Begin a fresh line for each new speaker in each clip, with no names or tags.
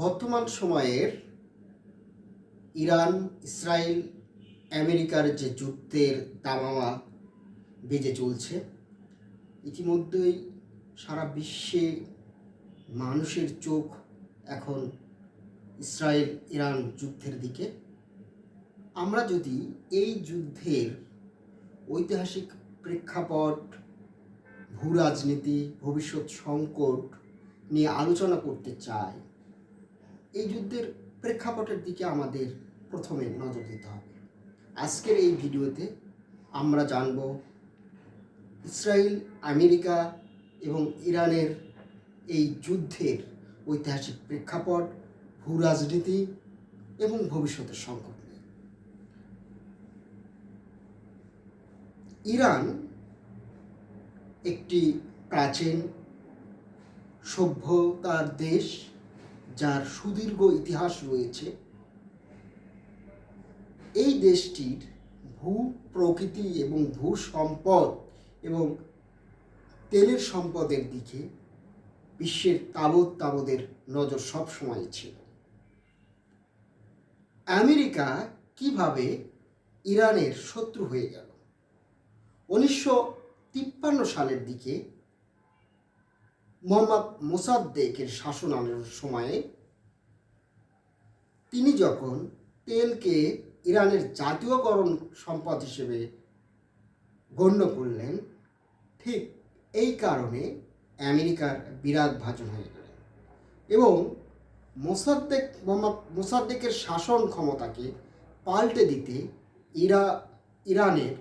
বর্তমান সময়ের Iran, Israel, আমেরিকার যে যুদ্ধের দামামা বেজে চলছে, ইতিমধ্যেই সারা বিশ্বে মানুষের চোখ এখন ইসরায়েল ইরান যুদ্ধের দিকে। আমরা যদি এই যুদ্ধের ঐতিহাসিক প্রেক্ষাপট, ভূ রাজনীতি, ভবিষ্যৎ সংকট নিয়ে আলোচনা করতে চাই, এই যুদ্ধের প্রেক্ষাপটের দিকে আমাদের প্রথমে নজর দিতে হবে। আজকের এই ভিডিওতে আমরা জানব ইসরায়েল, আমেরিকা এবং ইরানের এই যুদ্ধের ঐতিহাসিক প্রেক্ষাপট, ভূ রাজনীতি এবং ভবিষ্যতের সংকট নিয়ে। ইরান একটি প্রাচীন সভ্যতার দেশ, যার সুদীর্ঘ ইতিহাস রয়েছে। এই দেশটির ভূ প্রকৃতি এবং ভূ সম্পদ এবং তেলের সম্পদের দিকে বিশ্বের তাবদের নজর সবসময় ছিল। আমেরিকা কিভাবে ইরানের শত্রু হয়ে গেল? 1953 সালের দিকে মোহাম্মদ মোসাদ্দেকের শাসন আমলের সময়ে তিনি যখন তেলকে ইরানের জাতীয়করণ সম্পদ হিসেবে গণ্য করলেন, ঠিক এই কারণে আমেরিকার বিরাট ভাজন হয়ে গেলেন এবং মোহাম্মদ মোসাদ্দেকের শাসন ক্ষমতাকে পাল্টে দিতে ইরানের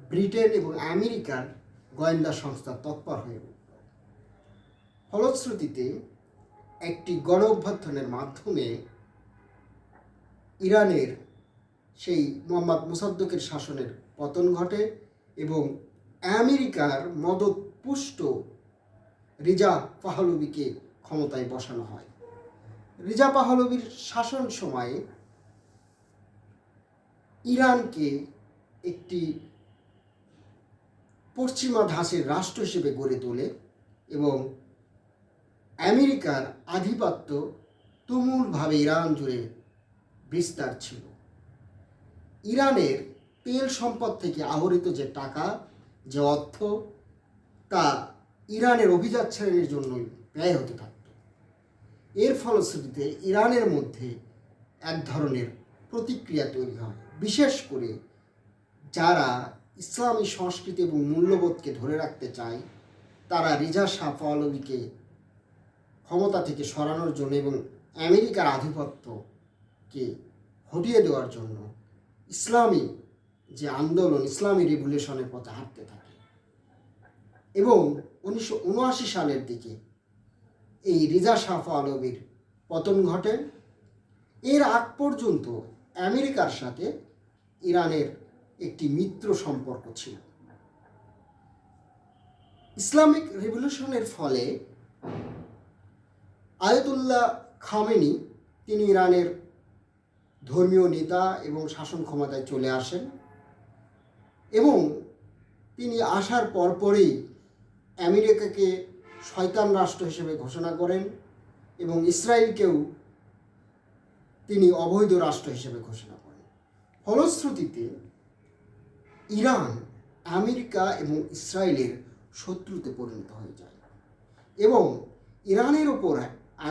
ব্রিটেন এবং আমেরিকার গোয়েন্দা সংস্থা তৎপর হয়ে উঠল। ফলশ্রুতিতে একটি গণ অভ্যুত্থানের মাধ্যমে ইরানের সেই মোহাম্মদ মোসাদ্দেকের শাসনের পতন ঘটে এবং আমেরিকার মদতপুষ্ট রিজা পাহলভিকে ক্ষমতায় বসানো হয়। রিজা পাহলভির শাসন সময়ে ইরানকে একটি পশ্চিমা ধাঁচের রাষ্ট্র হিসেবে গড়ে তোলে এবং আমেরিকার আধিপত্য তুমুলভাবে ইরান জুড়ে বিস্তার ছিল। ইরানের তেল সম্পদ থেকে আহরিত যে টাকা, যে অর্থ, তা ইরানের অভিজাত জন্যই ব্যয় হতে থাকত। এর ফলশ্রুতিতে ইরানের মধ্যে এক ধরনের প্রতিক্রিয়া তৈরি হয়। বিশেষ করে যারা ইসলামী সংস্কৃতি এবং মূল্যবোধকে ধরে রাখতে চায়, তারা রিজা শাহ পাহলভিকে ক্ষমতা থেকে সরানোর জন্য এবং আমেরিকার আধিপত্যকে হটিয়ে দেওয়ার জন্য ইসলামী যে আন্দোলন, ইসলামী রিভলিউশনের পথে হাঁটতে থাকে এবং 1979 সালের দিকে এই রিজা শাহ পাহলভির পতন ঘটে। এর আগ পর্যন্ত আমেরিকার সাথে ইরানের একটি মিত্র সম্পর্ক ছিল। ইসলামিক রিভলিউশনের ফলে আয়াতুল্লাহ খামেনি, তিনি ইরানের ধর্মীয় নেতা এবং শাসন ক্ষমতায় চলে আসেন এবং তিনি আসার পরপরই আমেরিকাকে শয়তান রাষ্ট্র হিসেবে ঘোষণা করেন এবং ইসরায়েলকেও তিনি অবৈধ রাষ্ট্র হিসেবে ঘোষণা করেন। ফলশ্রুতিতে ইরান আমেরিকা এবং ইসরায়েলের শত্রুতে পরিণত হয়ে যায় এবং ইরানের ওপর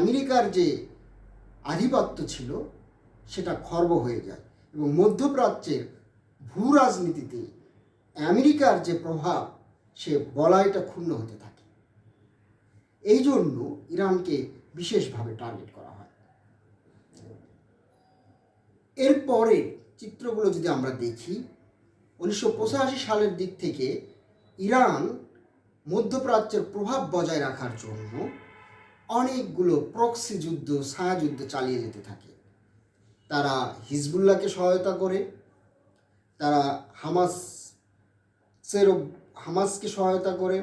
আমেরিকার যে আধিপত্য ছিল সেটা খর্ব হয়ে যায় এবং মধ্যপ্রাচ্যের ভূ রাজনীতিতে আমেরিকার যে প্রভাব, সে বলয়টা ক্ষুণ্ণ হতে থাকে। এই জন্য ইরানকে বিশেষভাবে টার্গেট করা হয়। এরপরে চিত্রগুলো যদি আমরা দেখি, 1985 সালের দিক থেকে ইরান মধ্যপ্রাচ্যের প্রভাব বজায় রাখার জন্য অনেকগুলো প্রক্সি যুদ্ধ, ছায়াযুদ্ধ চালিয়ে যেতে থাকে। তারা হিজবুল্লাহকে সহায়তা করে, তারা হামাসকে সহায়তা করে,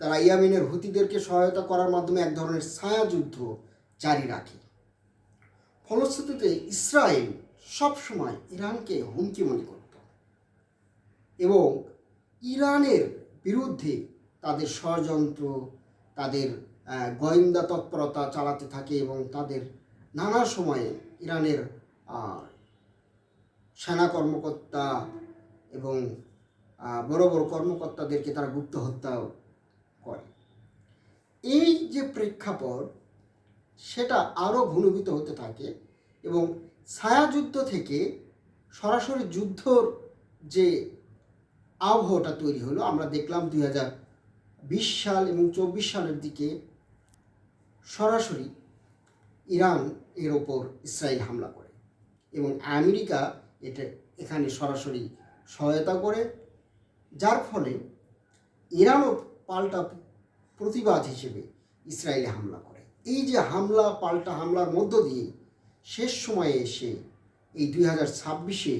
তারা ইয়ামেনের হুতিদেরকে সহায়তা করার মাধ্যমে এক ধরনের ছায়াযুদ্ধ জারি রাখে। ফলশ্রুতিতে ইসরায়েল সবসময় ইরানকে হুমকি মনে করত এবং ইরানের বিরুদ্ধে তাদের ষড়যন্ত্র, তাদের গোয়েন্দা তৎপরতা চালাতে থাকে এবং তাদের নানা সময়ে ইরানের সেনা কর্মকর্তা এবং বড় বড় কর্মকর্তাদেরকে তারা গুপ্ত হত্যা করে। এই যে প্রেক্ষাপট সেটা আরও ঘনীভূত হতে থাকে এবং ছায়াযুদ্ধ থেকে সরাসরি যুদ্ধর যে আবহাওয়াটা তৈরি হলো আমরা দেখলাম 2020 সাল এবং 24 সালের দিকে সরাসরি ইরান এর ওপর ইসরায়েল হামলা করে এবং আমেরিকা এখানে সরাসরি সহায়তা করে, যার ফলে ইরানও পাল্টা প্রতিবাদ হিসেবে ইসরায়েলে হামলা করে। এই যে হামলা পাল্টা হামলার মধ্য দিয়ে শেষ সময়ে এসে এই 2026-এ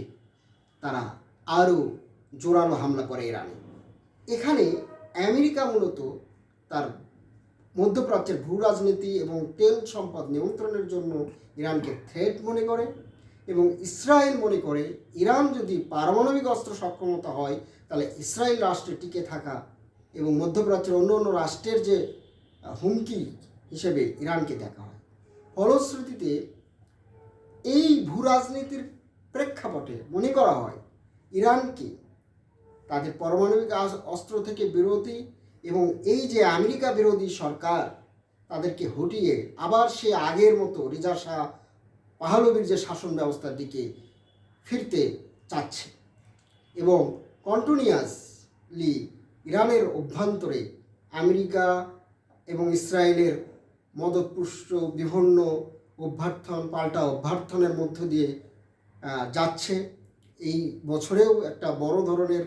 তারা আরও জোরালো হামলা করে ইরানে। এখানে আমেরিকা মূলত তার মধ্যপ্রাচ্যের ভূ রাজনীতি এবং তেল সম্পদ নিয়ন্ত্রণের জন্য ইরানকে থ্রেট মনে করে এবং ইসরায়েল মনে করে ইরান যদি পারমাণবিক অস্ত্র সক্ষমতা হয় তাহলে ইসরায়েল রাষ্ট্রে টিকে থাকা এবং মধ্যপ্রাচ্যের অন্য অন্য রাষ্ট্রের যে হুমকি হিসেবে ইরানকে দেখা হয়। ফলশ্রুতিতে এই ভূ রাজনীতির প্রেক্ষাপটে মনে করা হয় ইরানকে তাদের পারমাণবিক অস্ত্র থেকে বিরতি এবং এই যে আমেরিকা বিরোধী সরকার তাদেরকে হটিয়ে আবার সে আগের মতো রেজা শাহ পাহলভির যে শাসন ব্যবস্থার দিকে ফিরতে চাচ্ছে এবং কন্টিনিউয়াসলি ইরানের অভ্যন্তরে আমেরিকা এবং ইসরায়েলের মদতপুষ্ট বিভিন্ন অভ্যর্থন পাল্টা অভ্যর্থনের মধ্য দিয়ে যাচ্ছে। এই বছরেও একটা বড় ধরনের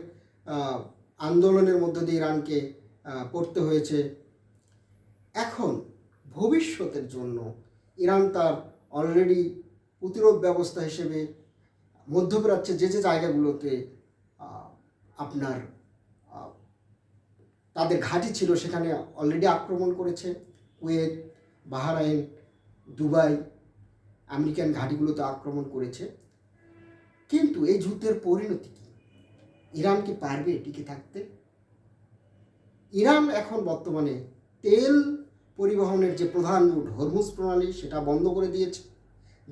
আন্দোলনের মধ্য দিয়ে ইরানকে পড়তে হয়েছে। এখন ভবিষ্যতের জন্য ইরান তার অলরেডি প্রতিরোধ ব্যবস্থা হিসেবে মধ্যপ্রাচ্যে যে যে জায়গাগুলোতে আপনার তাদের ঘাঁটি ছিল সেখানে অলরেডি আক্রমণ করেছে। কুয়েত, বাহরাইন, দুবাই, আমেরিকান ঘাঁটিগুলোতে আক্রমণ করেছে। কিন্তু এই যুদ্ধের পরিণতি কি? ইরান কি পারবে টিকে থাকতে? ইরান এখন বর্তমানে তেল পরিবহনের যে প্রধান রুট হরমুজ প্রণালী সেটা বন্ধ করে দিয়েছে,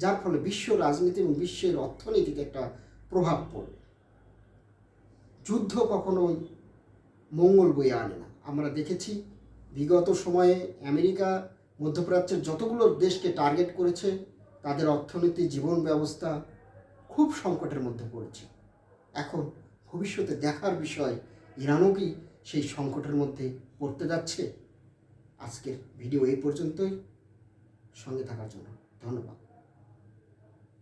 যার ফলে বিশ্ব রাজনীতি এবং বিশ্বের অর্থনীতিতে একটা প্রভাব পড়বে। যুদ্ধ কখনোই মঙ্গল বয়ে আনে না। আমরা দেখেছি বিগত সময়ে আমেরিকা মধ্যপ্রাচ্যের যতগুলো দেশকে টার্গেট করেছে তাদের অর্থনীতি, জীবন ব্যবস্থা খুব সংকটের মধ্যে পড়েছে। এখন ভবিষ্যতে দেখার বিষয় ইরানও কি সেই সংকটের মধ্যে পড়তে যাচ্ছে। আজকের ভিডিও এই পর্যন্তই। সঙ্গে থাকার জন্য ধন্যবাদ।